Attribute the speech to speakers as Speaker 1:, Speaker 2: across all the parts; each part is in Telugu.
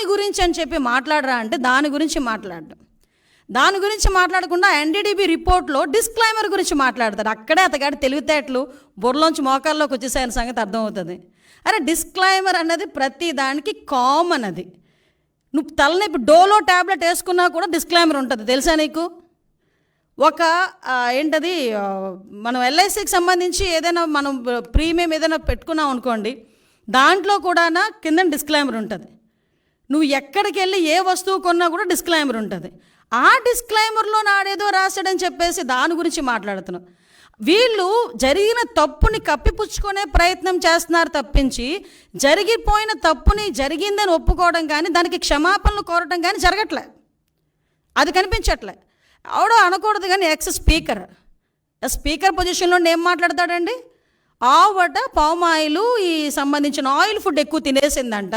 Speaker 1: దాని గురించి అని చెప్పి మాట్లాడరా అంటే దాని గురించి మాట్లాడడం, దాని గురించి మాట్లాడకుండా ఎన్డీడీబీ రిపోర్ట్లో డిస్క్లైమర్ గురించి మాట్లాడతాడు. అక్కడే అతగాడి తెలివితేటలు బుర్రలోంచి మోకాల్లోకి వచ్చేసాయని సంగతి అర్థమవుతుంది. అరే డిస్క్లైమర్ అన్నది ప్రతి దానికి కామన్. అది నువ్వు తలనొప్పి డోలో ట్యాబ్లెట్ వేసుకున్నా కూడా డిస్క్లైమర్ ఉంటుంది, తెలుసా నీకు? ఒక ఏంటది, మనం ఎల్ఐసికి సంబంధించి ఏదైనా మనం ప్రీమియం ఏదైనా పెట్టుకున్నాం అనుకోండి, దాంట్లో కూడా కింద డిస్క్లైమర్ ఉంటుంది. నువ్వు ఎక్కడికి వెళ్ళి ఏ వస్తువు కొన్నా కూడా డిస్క్లైమర్ ఉంటుంది. ఆ డిస్క్లైమర్లో నాడేదో రాశాడని చెప్పేసి దాని గురించి మాట్లాడుతున్నావు. వీళ్ళు జరిగిన తప్పుని కప్పిపుచ్చుకునే ప్రయత్నం చేస్తున్నారు తప్పించి, జరిగిపోయిన తప్పుని జరిగిందని ఒప్పుకోవడం కానీ దానికి క్షమాపణలు కోరటం కానీ జరగట్లే, అది కనిపించట్లే. ఆవిడ అనకూడదు కానీ స్పీకర్ పొజిషన్లో ఏం మాట్లాడతాడండి? ఆవిడ పామాయిలు ఈ సంబంధించిన ఆయిల్ ఫుడ్ ఎక్కువ తినేసిందంట,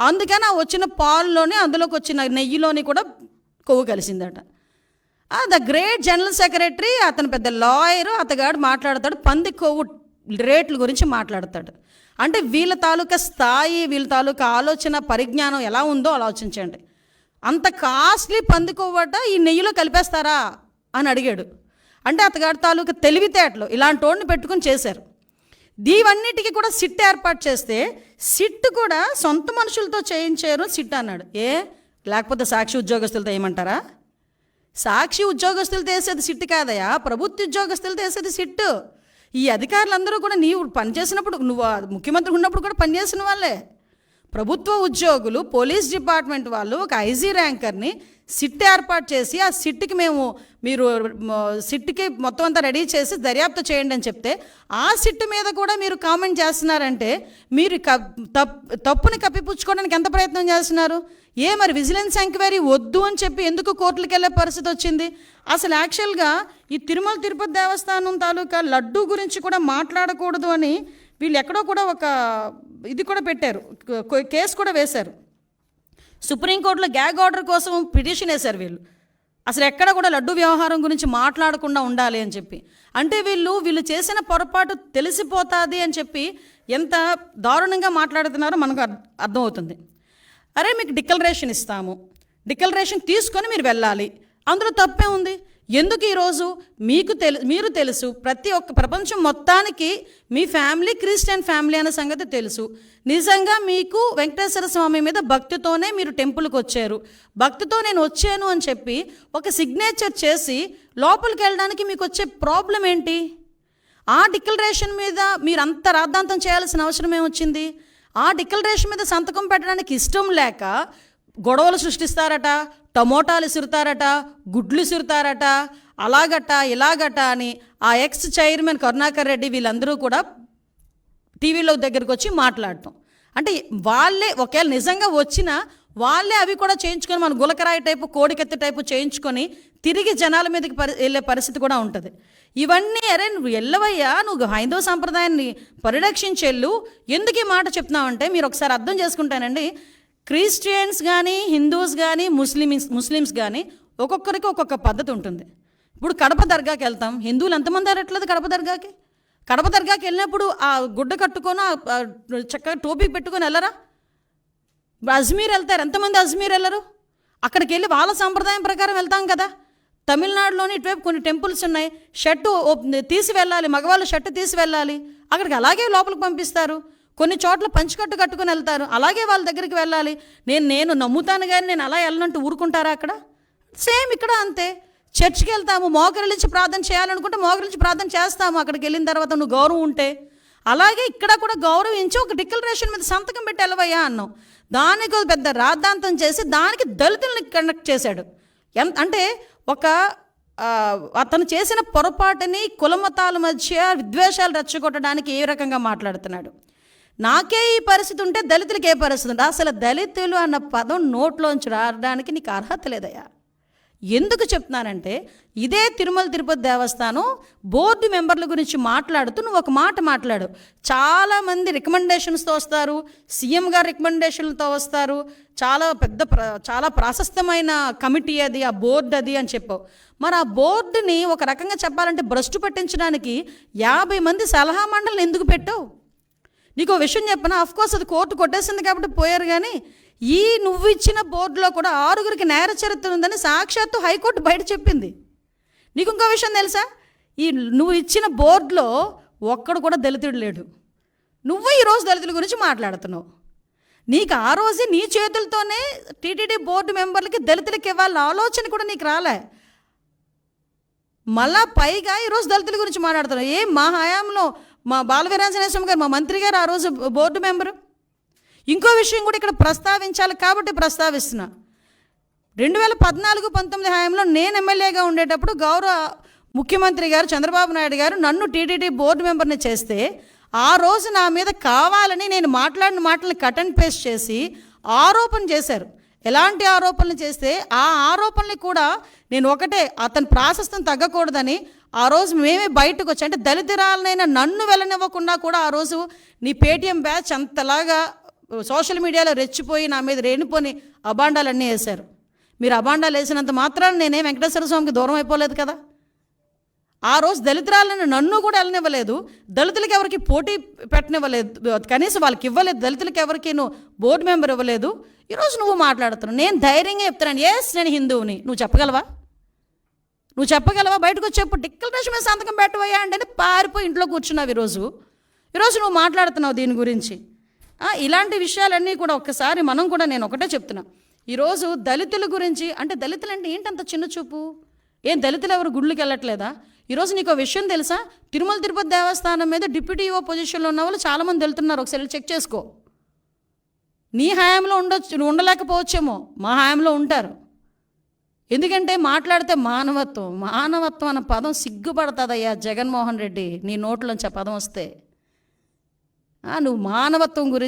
Speaker 1: అందుకని ఆ వచ్చిన పాలులోని అందులోకి వచ్చిన నెయ్యిలోని కూడా కొవ్వు కలిసిందట. ద గ్రేట్ జనరల్ సెక్రటరీ, అతను పెద్ద లాయరు, అతగాడు మాట్లాడతాడు పంది కొవ్వు రేట్ల గురించి మాట్లాడతాడు. అంటే వీళ్ళ తాలూకా స్థాయి, వీళ్ళ తాలూకా ఆలోచన పరిజ్ఞానం ఎలా ఉందో ఆలోచించండి. అంత కాస్ట్లీ పంది కొవ్వట ఈ నెయ్యిలో కలిపేస్తారా అని అడిగాడు. అంటే అతగాడి తాలూకా తెలివితేటలు ఇలాంటి వాడిని పెట్టుకుని చేశారు. దీవన్నిటికీ కూడా సిట్ ఏర్పాటు చేస్తే, సిట్ కూడా సొంత మనుషులతో చేయించారు సిట్ అన్నాడు. లేకపోతే సాక్షి ఉద్యోగస్తులతో ఏమంటారా? సాక్షి ఉద్యోగస్తులతో వేసేది సిట్ కాదయా, ప్రభుత్వ ఉద్యోగస్తులతో వేసేది సిట్టు. ఈ అధికారులందరూ కూడా నీవు పనిచేసినప్పుడు, నువ్వు ముఖ్యమంత్రి ఉన్నప్పుడు కూడా పనిచేసిన వాళ్ళే. ప్రభుత్వ ఉద్యోగులు, పోలీస్ డిపార్ట్మెంట్ వాళ్ళు ఒక ఐజీ ర్యాంకర్ని సిట్ ఏర్పాటు చేసి, ఆ సిట్కి మీరు సిట్కి మొత్తం అంతా రెడీ చేసి దర్యాప్తు చేయండి అని చెప్తే, ఆ సిట్ మీద కూడా మీరు కామెంట్ చేస్తున్నారంటే మీరు తప్పుని కప్పిపుచ్చుకోవడానికి ఎంత ప్రయత్నం చేస్తున్నారు? మరి విజిలెన్స్ ఎంక్వైరీ వద్దు అని చెప్పి ఎందుకు కోర్టులకు వెళ్ళే పరిస్థితి వచ్చింది? అసలు యాక్చువల్గా ఈ తిరుమల తిరుపతి దేవస్థానం తాలూకా లడ్డూ గురించి కూడా మాట్లాడకూడదు అని వీళ్ళు ఎక్కడో కూడా ఒక ఇది కూడా పెట్టారు, కేసు కూడా వేశారు. సుప్రీంకోర్టులో గ్యాగ్ ఆర్డర్ కోసం పిటిషన్ వేశారు వీళ్ళు. అసలు ఎక్కడ కూడా లడ్డు వ్యవహారం గురించి మాట్లాడకుండా ఉండాలి అని చెప్పి. అంటే వీళ్ళు చేసిన పొరపాటు తెలిసిపోతుంది అని చెప్పి ఎంత దారుణంగా మాట్లాడుతున్నారో మనకు అర్థమవుతుంది. అరే మీకు డిక్లరేషన్ ఇస్తాము, డిక్లరేషన్ తీసుకొని మీరు వెళ్ళాలి, అందులో తప్పే ఉంది. ఎందుకు ఈరోజు మీరు తెలుసు, ప్రతి ఒక్క ప్రపంచం మొత్తానికి మీ ఫ్యామిలీ క్రిస్టియన్ ఫ్యామిలీ అనే సంగతి తెలుసు. నిజంగా మీకు వెంకటేశ్వర స్వామి మీద భక్తితోనే మీరు టెంపుల్కి వచ్చారు, భక్తితో నేను వచ్చాను అని చెప్పి ఒక సిగ్నేచర్ చేసి లోపలికి వెళ్ళడానికి మీకు వచ్చే ప్రాబ్లం ఏంటి? ఆ డిక్లరేషన్ మీద మీరు అంత రాద్ధాంతం చేయాల్సిన అవసరం ఏమొచ్చింది? ఆ డిక్లరేషన్ మీద సంతకం పెట్టడానికి ఇష్టం లేక గొడవలు సృష్టిస్తారట, టమోటాలు ఇసురుతారట, గుడ్లు ఇసురుతారట, అలాగట ఇలాగట అని ఆ ఎక్స్ చైర్మన్ కరుణాకర్ రెడ్డి వీళ్ళందరూ కూడా టీవీలో దగ్గరికి వచ్చి మాట్లాడటం. అంటే వాళ్ళే ఒకవేళ నిజంగా వచ్చినా వాళ్ళే అవి కూడా చేయించుకొని మన గులకరాయి టైపు, కోడికత్తి టైపు చేయించుకొని తిరిగి జనాల మీదకి వెళ్ళే పరిస్థితి కూడా ఉంటుంది. ఇవన్నీ అరే నువ్వు వెళ్ళవయ్యా, నువ్వు హైందవ సంప్రదాయాన్ని పరిరక్షించెళ్ళు, ఎందుకు ఈ మాట చెప్తున్నావంటే మీరు ఒకసారి అర్థం చేసుకుంటానండి. క్రిస్టియన్స్ కానీ, హిందూస్ కానీ, ముస్లిమ్స్ కానీ ఒక్కొక్కరికి ఒక్కొక్క పద్ధతి ఉంటుంది. ఇప్పుడు కడప దర్గాకి వెళ్తాం, హిందువులు ఎంతమంది అరట్లేదు కడప దర్గాకి వెళ్ళినప్పుడు ఆ గుడ్డ కట్టుకొని చక్కగా టోపీ పెట్టుకొని వెళ్ళరా? అజ్మీర్ వెళ్తారు, ఎంతమంది అజ్మీర్ వెళ్ళరు? అక్కడికి వెళ్ళి వాళ్ళ సంప్రదాయం ప్రకారం వెళ్తాం కదా. తమిళనాడులోని ఇటువైపు కొన్ని టెంపుల్స్ ఉన్నాయి, షర్టు తీసి వెళ్ళాలి, మగవాళ్ళు షర్టు తీసి వెళ్ళాలి, అక్కడికి అలాగే లోపలికి పంపిస్తారు. కొన్ని చోట్ల పంచికట్టు కట్టుకుని వెళ్తారు, అలాగే వాళ్ళ దగ్గరికి వెళ్ళాలి. నేను నమ్ముతాను కానీ నేను అలా వెళ్ళనంటూ ఊరుకుంటారా? అక్కడ సేమ్ ఇక్కడ అంతే. చర్చికి వెళ్తాము, మోకరిల్లించి ప్రార్థన చేయాలనుకుంటే మోకరిల్లించి ప్రార్థన చేస్తాము, అక్కడికి వెళ్ళిన తర్వాత నువ్వు గౌరవం ఉంటే. అలాగే ఇక్కడ కూడా గౌరవించి ఒక డిక్లరేషన్ మీద సంతకం పెట్టి వెళ్ళవయ్యా అన్నాం. దానికి పెద్ద రాద్ధాంతం చేసి దానికి దళితుల్ని కండక్ట్ చేశాడు. అంటే అతను చేసిన పొరపాటుని కులమతాల మధ్య విద్వేషాలు రెచ్చగొట్టడానికి ఏ రకంగా మాట్లాడుతున్నాడు. నాకే ఈ పరిస్థితి ఉంటే దళితులకి ఏ పరిస్థితి ఉంటే? అసలు దళితులు అన్న పదం నోట్లోంచి రావడానికి నీకు అర్హత లేదయ్యా. ఎందుకు చెప్తున్నానంటే, ఇదే తిరుమల తిరుపతి దేవస్థానం బోర్డు మెంబర్ల గురించి మాట్లాడుతూ నువ్వు ఒక మాట మాట్లాడు. చాలామంది రికమెండేషన్స్తో వస్తారు, సీఎం గారు రికమెండేషన్లతో వస్తారు, చాలా ప్రాశస్తమైన కమిటీ అది, ఆ బోర్డు అది అని చెప్పావు. మరి ఆ బోర్డుని ఒక రకంగా చెప్పాలంటే భ్రష్టు పట్టించడానికి 50 మంది సలహా మండలిని ఎందుకు పెట్టావు? నీకు విషయం చెప్పనా, అఫ్కోర్స్ అది కోర్టు కొట్టేసింది కాబట్టి పోయారు, కానీ నువ్వు ఇచ్చిన బోర్డులో కూడా 6గురికి నేర చరిత్ర ఉందని సాక్షాత్తు హైకోర్టు బయట చెప్పింది. నీకు ఇంకో విషయం తెలుసా? నువ్వు ఇచ్చిన బోర్డులో ఒక్కడు కూడా దళితుడు లేడు. నువ్వు ఈరోజు దళితుల గురించి మాట్లాడుతున్నావు. నీకు ఆ రోజే నీ చేతులతోనే టీటీడీ బోర్డు మెంబర్లకి దళితులకి ఇవ్వాలన్న ఆలోచన కూడా నీకు రాలే. మళ్ళా పైగా ఈరోజు దళితుల గురించి మాట్లాడుతున్నావు. మా హయాంలో మా బాలవీరాంజనేయ గారు, మా మంత్రి గారు ఆ రోజు బోర్డు మెంబరు. ఇంకో విషయం కూడా ఇక్కడ ప్రస్తావించాలి కాబట్టి ప్రస్తావిస్తున్నా. 2014-19 హయాంలో నేను ఎమ్మెల్యేగా ఉండేటప్పుడు గౌరవ ముఖ్యమంత్రి గారు చంద్రబాబు నాయుడు గారు నన్ను టీటీడీ బోర్డు మెంబర్ని చేస్తే ఆ రోజు నా మీద కావాలని నేను మాట్లాడిన మాటలను కట్ అండ్ పేస్ట్ చేసి ఆరోపణ చేశారు. ఎలాంటి ఆరోపణలు చేస్తే ఆ ఆరోపణలు కూడా నేను ఒకటే, అతని ప్రాశస్తం తగ్గకూడదని ఆ రోజు మేమే బయటకు వచ్చి, అంటే దళితురాలనైనా నన్ను వెళ్ళనివ్వకుండా కూడా ఆ రోజు నీ పేటీఎం బ్యాచ్ అంతలాగా సోషల్ మీడియాలో రెచ్చిపోయి నా మీద రేణిపోని అబాండాలన్నీ వేశారు. మీరు అబాండాలు వేసినంత మాత్రాన్ని నేనే వెంకటేశ్వర స్వామికి దూరం అయిపోలేదు కదా. ఆ రోజు దళితురాలను నన్ను కూడా వెళ్ళనివ్వలేదు, దళితులకి ఎవరికి పోటీ పెట్టనివ్వలేదు, కనీసం వాళ్ళకి ఇవ్వలేదు, దళితులకి ఎవరికి నువ్వు బోర్డు మెంబర్ ఇవ్వలేదు. ఈరోజు నువ్వు మాట్లాడుతున్నావు. నేను ధైర్యంగా చెప్తున్నాను, నేను హిందువుని. నువ్వు చెప్పగలవా? బయటకు వచ్చి చెప్పు. డిక్లరేషన్ మీద సంతకం పెట్టబోయా అంటే పారిపోయి ఇంట్లో కూర్చున్నావు. ఈరోజు నువ్వు మాట్లాడుతున్నావు దీని గురించి. ఇలాంటి విషయాలన్నీ కూడా ఒక్కసారి మనం కూడా, నేను ఒకటే చెప్తున్నా, ఈరోజు దళితుల గురించి, అంటే దళితులు అంటే ఏంటంత చిన్న చూపు? దళితులు ఎవరు గుళ్ళకి వెళ్ళట్లేదా? ఈరోజు నీకు విషయం తెలుసా? తిరుమల తిరుపతి దేవస్థానం మీద డిప్యూటీ ఈఓ పొజిషన్లో ఉన్న వాళ్ళు చాలామంది వెళ్తున్నారు. ఒకసారి చెక్ చేసుకో. నీ హయాంలో నువ్వు ఉండలేకపోవచ్చేమో, మా హయాంలో ఉంటారు. ఎందుకంటే మాట్లాడితే మానవత్వం అన్న పదం సిగ్గుపడుతుందయ్యా జగన్మోహన్ రెడ్డి, నీ నోట్లోంచి ఆ పదం వస్తే. నువ్వు మానవత్వం గురించి